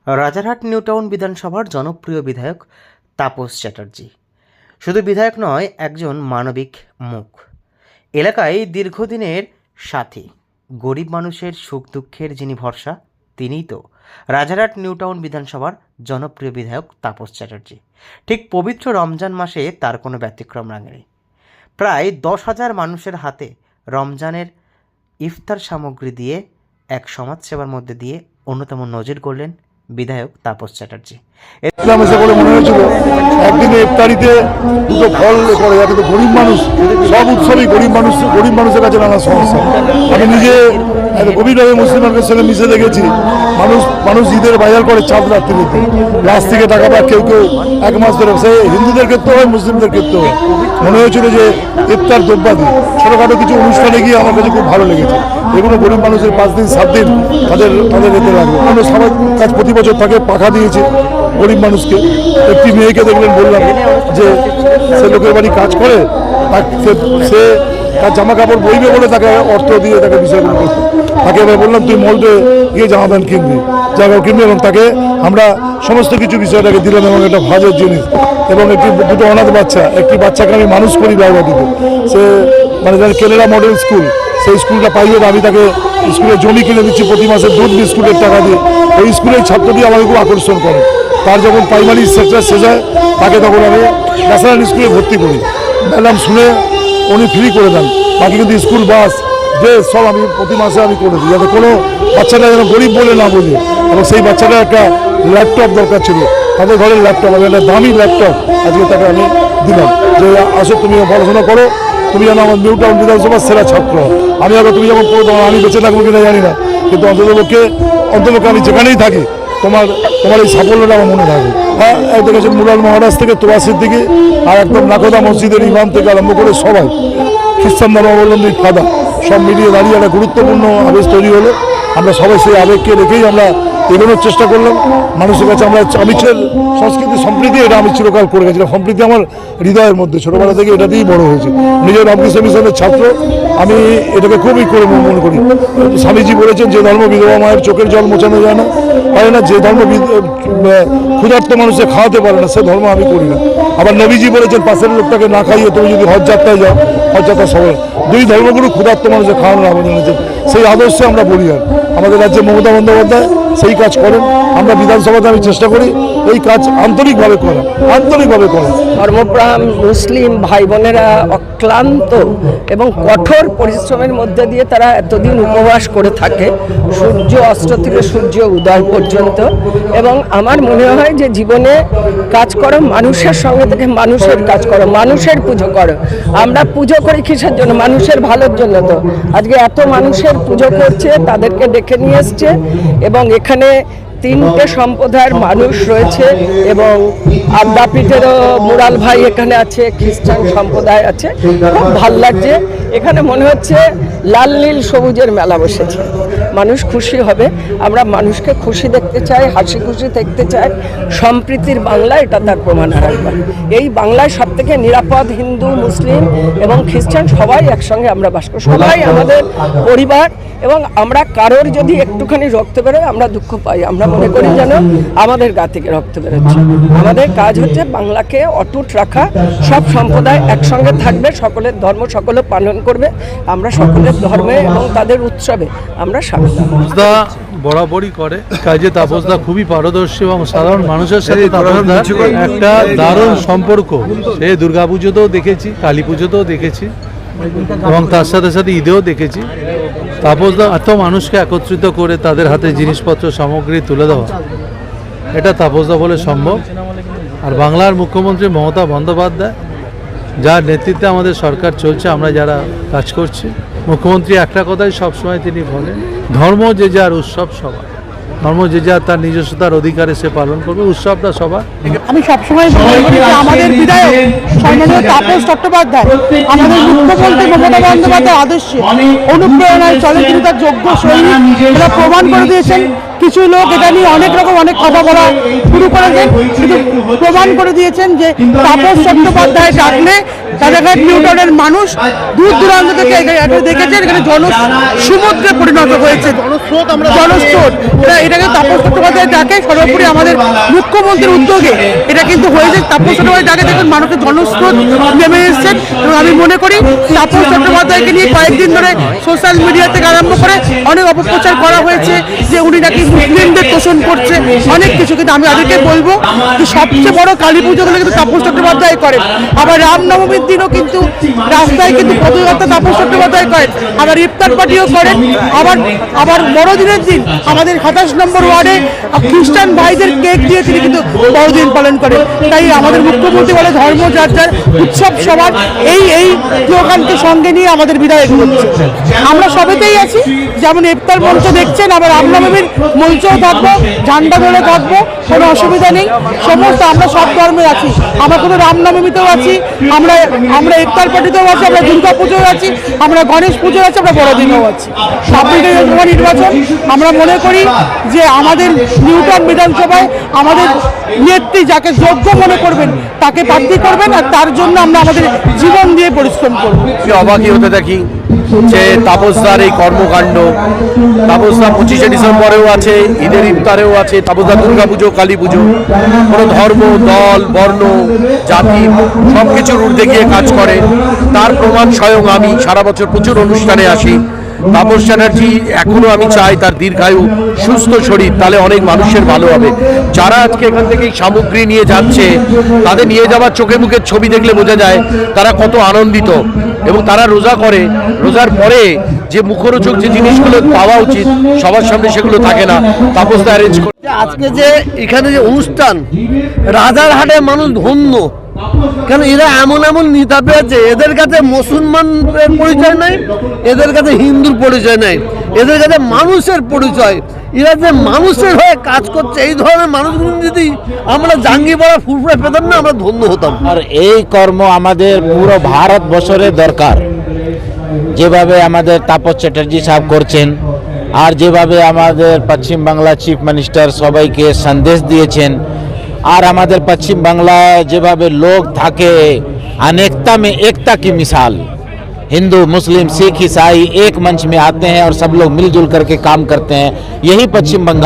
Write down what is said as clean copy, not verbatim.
Rajarhat new town বিধানসভার জনপ্রিয় বিধায়ক তাপস চ্যাটার্জি শুধু বিধায়ক নয়, একজন মানবিক মুখ। এলাকায় দীর্ঘদিনের সাথী, গরিব মানুষের সুখ দুঃখের যিনি ভরসা, তিনিই তো রাজারহাট নিউ টাউন বিধানসভার জনপ্রিয় বিধায়ক তাপস চ্যাটার্জি। ঠিক পবিত্র রমজান মাসে তার কোনো ব্যতিক্রম রাঙেনি। প্রায় 10,000 মানুষের হাতে রমজানের ইফতার সামগ্রী দিয়ে এক সমাজসেবার মধ্যে দিয়ে অন্যতম নজির করলেন বিধায়ক তাপস চ্যাটার্জি। মনে হয়েছিল একদিনে ইফতারিতে দুটো ফল করে, যাতে গরিব মানুষ, সব উৎসবই গরিব মানুষের কাছে নানা সমস্যা। আমি নিজে গভীরভাবে মুসলিমদের সঙ্গে মিশে দেখেছি, মানুষ ঈদের বাজার করে চাঁদ রাত্রিতে, লাস্ট থেকে টাকা পায় কেউ কেউ 1 মাস ধরে। সে হিন্দুদের ক্ষেত্রে হয়, মুসলিমদের ক্ষেত্রে হয়। মনে হয়েছিল যে ইফতার দ্রব্যাদি ছোটোখাটো কিছু অনুষ্ঠানে গিয়ে আমার কাছে খুব ভালো লেগেছে। এগুলো গরিব মানুষের 5 দিন 7 দিন তাদের এতে লাগবে। আমরা সবাই কাজ প্রতি বছর তাকে পাখা দিয়েছে গরিব মানুষকে। একটি মেয়েকে দেখলেন, বললাম যে সে লোকের বাড়ি কাজ করে, সে তার জামা কাপড় বইবে বলে তাকে অর্থ দিয়ে তাকে বিষয়গুলো করতে। তাকে এবার বললাম তুই মলটে গিয়ে জামা প্যান্ট কিনবি, জামা কিনবি, এবং তাকে আমরা সমস্ত কিছু বিষয়টাকে দিলাম, এবং একটা ভাজের জিনিস, এবং দুটো অনাথ বাচ্চা, একটি বাচ্চাকে আমি মানুষ করি বাবাটিতে। সে মানে যার কেরালা মডেল স্কুল, সেই স্কুলটা পাইয়ে আমি তাকে স্কুলে জমি কিনে দিচ্ছি প্রতি মাসে দুধ বিস্কুটের টাকা দিয়ে। ওই স্কুলের ছাত্রটি আমাকে খুব আকর্ষণ করে। তার যখন প্রাইমারি সেক্টর শেষ হয়, তাকে তখন আমি ন্যাশনাল স্কুলে ভর্তি করি। ম্যাডাম শুনে উনি ফ্রি করে দেন, বাকি কিন্তু স্কুল বাস ড্রেস সব আমি প্রতি মাসে আমি করে দিই, যাতে কোনো বাচ্চাটা যেন গরিব বলে না বোঝে। এবং সেই বাচ্চাটার একটা ল্যাপটপ দরকার ছিল, তাদের ঘরের ল্যাপটপ, আমি একটা দামি ল্যাপটপ আজকে তাকে আমি দিলাম, যে আসো তুমি পড়াশোনা করো, তুমি যেন আমার নিউ টাউন বিধানসভার সেরা ছাত্র। আমি আগে তুমি যখন পড়ো, আমি বেঁচে থাকবো কিনা জানি না, কিন্তু অন্ততপক্ষে আমি যেখানেই থাকি তোমার এই সাফল্যটা আমার মনে থাকে। হ্যাঁ, দেখেছেন মুরাল মহারাজ থেকে তোয়াশির দিকে, আর একদম নাকোদা মসজিদের ইমাম থেকে আরম্ভ করে সবাই, খ্রিস্টান ধর্মাবলম্বী ফাদা, সব মিলিয়ে দাঁড়িয়ে একটা গুরুত্বপূর্ণ আবেশ তৈরি হলো। আমরা সবাই সেই আবেগকে রেখেই আমরা এগোনোর চেষ্টা করলাম মানুষের কাছে। আমরা আমিছের সংস্কৃতি সম্প্রীতি, এটা আমি চিরকাল করে গেছিলাম। সম্প্রীতি আমার হৃদয়ের মধ্যে, ছোটোবেলা থেকে এটা দিয়েই বড় হয়েছে। নিজের রামকৃষ্ণ মিশনের ছাত্র, আমি এটাকে খুবই করে মনে করি। স্বামীজি বলেছেন, যে ধর্ম বিধবা মায়ের চোখের জল মোছানো যায় না, পারে না, যে ধর্ম ক্ষুধার্ত মানুষকে খাওয়াতে পারে না, সে ধর্ম আমি করি না। আবার নবীজি বলেছেন, পাশের লোকটাকে না খাইয়ে তুমি যদি হজ যাত্রায় যাও, হজ যাত্রা সবাই 2 ধর্মগুরু ক্ষুধার্ত মানুষের খাওয়ানোর আহ্বান জানিয়েছেন। সেই আদর্শে আমরা বলি। আর আমাদের রাজ্যে মমতা বন্দ্যোপাধ্যায় সেই কাজ করেন। আমরা বিধানসভাতে আমি চেষ্টা করি এই কাজ আন্তরিকভাবে করা। ধর্মপ্রাণ মুসলিম ভাই বোনেরা অক্লান্ত এবং কঠোর পরিশ্রমের মধ্যে দিয়ে তারা এতদিন উপবাস করে থাকে, সূর্য অস্ত থেকে সূর্য উদয় পর্যন্ত। এবং আমার মনে হয় যে জীবনে কাজ করো, মানুষের সঙ্গে থেকে মানুষের কাজ করো, মানুষের পুজো করো। আমরা পুজো করি কিসের জন্য? মানুষের ভালোর জন্য। তো আজকে এত মানুষের পুজো করছে, তাদেরকে ডেকে নিয়ে এসছে, এবং এখানে 3টে সম্প্রদায়ের মানুষ রয়েছে, এবং আদ্যাপীঠেরও মুরাল ভাই এখানে আছে, খ্রিস্টান সম্প্রদায় আছে। খুব ভাল লাগছে। এখানে মনে হচ্ছে লাল নীল সবুজের মেলা বসেছে। মানুষ খুশি হবে। আমরা মানুষকে খুশি দেখতে চাই, হাসি খুশি দেখতে চাই। সম্প্রীতির বাংলা, এটা তার প্রমাণ রাখবেন। এই বাংলায় সবথেকে নিরাপদ, হিন্দু মুসলিম এবং খ্রিস্টান সবাই একসঙ্গে আমরা বাস করি, সবাই আমাদের পরিবার। এবং আমরা কারোর যদি একটুখানি রক্ত বেরোয় আমরা দুঃখ পাই, আমরা মনে করি যেন আমাদের গা থেকে রক্ত বেরোচ্ছে। আমাদের কাজ হচ্ছে বাংলাকে অটুট রাখা। সব সম্প্রদায় একসঙ্গে থাকবে, সকলের ধর্ম সকলে পালন করবে। আমরা সকলের ধর্মে এবং তাদের উৎসবে আমরা সামিল হব। বরাবরই করে কাজে তাপসদা খুবই পারদর্শী, এবং সাধারণ মানুষের সাথে তাপসদার একটা দারুণ সম্পর্ক। সে দুর্গাপুজোতেও দেখেছি, কালী পুজোতেও দেখেছি, এবং তার সাথে সাথে ঈদেও দেখেছি। তাপসদা এত মানুষকে একত্রিত করে তাদের হাতে জিনিসপত্র সামগ্রী তুলে দেওয়া, এটা তাপসদা বলে সম্ভব। আর বাংলার মুখ্যমন্ত্রী মমতা বন্দ্যোপাধ্যায়, যার নেতৃত্বে আমাদের সরকার চলছে, আমরা যারা কাজ করছি, মুখ্যমন্ত্রী একটা কথাই সবসময় তিনি বলেন, ধর্ম যে যার, উৎসব সবার। ধর্ম যে যার তার নিজস্বতার অধিকারে সে পালন করবে, উৎসবটা সবার। আমি সবসময় আমাদের বিধায়ক সম্মানীয় তাপস চট্টোপাধ্যায়, আমাদের মুখ্যমন্ত্রী মমতা বন্দ্যোপাধ্যায় আদর্শে অনুপ্রেরণায় চলে। তিনি তার যোগ্য সৈনিক, এটা প্রমাণ করে দিয়েছেন। কিছু লোক এটা নিয়ে অনেক রকম অনেক কথা বলা শুরু করেছেন, কিন্তু প্রমাণ করে দিয়েছেন যে তাপস চট্টোপাধ্যায় ডাকলে রাজাঘাট নিউটাউনের মানুষ দূর দূরান্ত থেকে এখানে দেখেছেন, এখানে জনসমুদ্রে পরিণত হয়েছে, জনস্রোত। এটাকে তাপস চট্টোপাধ্যায় ডাকে, সর্বোপরি আমাদের মুখ্যমন্ত্রীর উদ্যোগে এটা কিন্তু হয়েছে। তাপস চট্টোপাধ্যায় ডাকে দেখুন মানুষের জনস্রোত নেমে এসছেন, এবং আমি মনে করি তাপস চট্টোপাধ্যায়কে নিয়ে কয়েকদিন ধরে সোশ্যাল মিডিয়া থেকে আরম্ভ করে অনেক অপপ্রচার করা হয়েছে যে উনি নাকি মুসলিমদের তোষণ করছে, অনেক কিছু। কিন্তু আমি তাদেরকে বলবো যে সবচেয়ে বড় কালী পুজোগুলো কিন্তু তাপস চট্টোপাধ্যায় করেন। আবার রামনবমীর দিনও কিন্তু রাস্তায় কিন্তু পদযাত্রা তাপস চট্টোপাধ্যায় করেন, আবার ইফতার পার্টিও করেন। আবার বড়দিনের দিন আমাদের 27 নম্বর ওয়ার্ডে খ্রিস্টান ভাইদের কেক দিয়ে তিনি কিন্তু বড়দিন পালন করেন। তাই আমাদের মুখ্যমন্ত্রী বলে ধর্ম যার যার, উৎসব সবার, এই স্লোগানকে সঙ্গে নিয়ে আমাদের বিধায়ক হচ্ছে। আমরা সবেতেই আছি, যেমন ইফতার মঞ্চ দেখছেন, আবার রামনবমীর মঞ্চও থাকবো, ঝান্ডা ধরে থাকবো, কোনো অসুবিধা নেই। সমস্ত আমরা সব ধর্মে আছি, আমরা কোনো রামনবমীতেও আছি, আমরা ইফতার পার্টিতেও আছি, আমরা দুর্গা পুজোও আছি, আমরা গণেশ পুজো আছে, আমরা বড়দিনেও আছি। 26শে লোকসভা নির্বাচন, আমরা মনে করি যে আমাদের নিউটাউন বিধানসভায় আমাদের নেত্রী যাকে যোগ্য মনে করবেন তাকে প্রার্থী করবেন, আর তার জন্য আমরা আমাদের জীবন দিয়ে পরিশ্রম করব। অবাকই হতে দেখি যে তাপসদার এই কর্মকাণ্ড, তাপসদা 25শে ডিসেম্বরেও আছে, ঈদের ইফতারেও আছে, তাপসদা দুর্গা পুজো, কালী পুজো, কোনো ধর্ম, দল, বর্ণ, জাতি সব কিছুর ঊর্ধ্বে গিয়ে কাজ করে। তার প্রমাণ স্বয়ং আমি সারা বছর প্রচুর অনুষ্ঠানে আসি। তাপস চ্যাটার্জি এখনো আমি চাই তার দীর্ঘায়ু, সুস্থ শরীর, তাহলে অনেক মানুষের ভালো হবে। যারা আজকে এখান থেকে এই সামগ্রী নিয়ে যাচ্ছে, তাদের নিয়ে যাওয়ার চোখে মুখের ছবি দেখলে বোঝা যায় তারা কত আনন্দিত, এবং তারা রোজা করে, রোজার পরে যে মুখরোচক যে জিনিসগুলো পাওয়া উচিত সবার সামনে সেগুলো থাকে না, তাপসদা অ্যারেঞ্জ করে। আজকে যে এখানে যে অনুষ্ঠান, রাজারহাটের মানুষ ধন্য, কেন এরা এমন এমন নেতা পেয়েছে, এদের কাছে মুসলমানের পরিচয় নাই, এদের কাছে হিন্দুর পরিচয় নাই, এদের কাছে মানুষের পরিচয়। এরা যে মানুষের হয়ে কাজ করছে, এই ধরনের মানুষগুলো যদি আমরা জাঙ্গিপাড়া ফুরফুরে পেতাম না, আমরা ধন্য হতাম। আর এই কর্ম আমাদের পুরো ভারতবর্ষের দরকার, যেভাবে আমাদের তাপস চ্যাটার্জি সাহেব করছেন, আর যেভাবে আমাদের পশ্চিম বাংলা চিফ মিনিস্টার সবাইকে সন্দেশ দিয়েছেন, আর আমাদের পশ্চিম বাংলায় যেভাবে লোক থাকে अनेकता में एकता की मिसाल, हिंदू मुस्लिम सिख ईसाई एक मंच में आते हैं और सब लोग मिलजुल करके काम करते हैं, यही पश्चिम बंगाल